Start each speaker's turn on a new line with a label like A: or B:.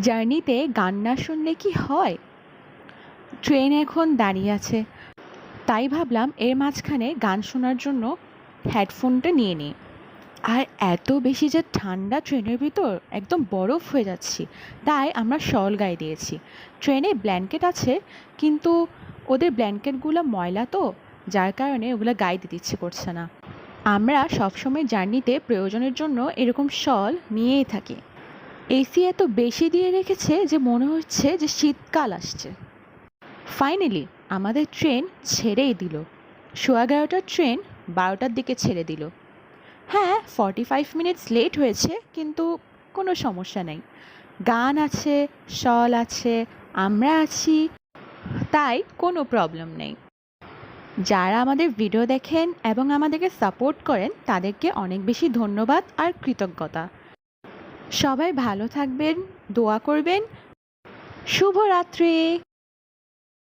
A: জার্নিতে গান না শুনলে কি হয়? ট্রেন এখন দাঁড়িয়ে আছে, তাই ভাবলাম এর মাঝখানে গান শোনার জন্য হেডফোনটা নিয়ে নিই। আর এত বেশি যে ঠান্ডা ট্রেনের ভিতর, একদম বরফ হয়ে যাচ্ছি। তাই আমরা শল গায়ে দিয়েছি। ট্রেনে ব্ল্যাঙ্কেট আছে, কিন্তু ওদের ব্ল্যাঙ্কেটগুলো ময়লা তো, যার কারণে ওগুলো গায়ে দিতে ইচ্ছে করছে না। আমরা সবসময় জার্নিতে প্রয়োজনের জন্য এরকম শল নিয়েই থাকি। এসি এত বেশি দিয়ে রেখেছে যে মনে হচ্ছে যে শীতকাল আসছে। ফাইনালি আমাদের ট্রেন ছেড়েই দিল। 11:15টার ট্রেন 12টার দিকে ছেড়ে দিল। হ্যাঁ, 45 মিনিটস লেট হয়েছে, কিন্তু কোনো সমস্যা নেই। গান আছে, শল আছে, আমরা আছি, তাই কোনো প্রবলেম নেই। যারা আমাদের ভিডিও দেখেন এবং আমাদেরকে সাপোর্ট করেন তাদেরকে অনেক বেশি ধন্যবাদ আর কৃতজ্ঞতা। সবাই ভালো থাকবেন, দোয়া করবেন। শুভরাত্রি।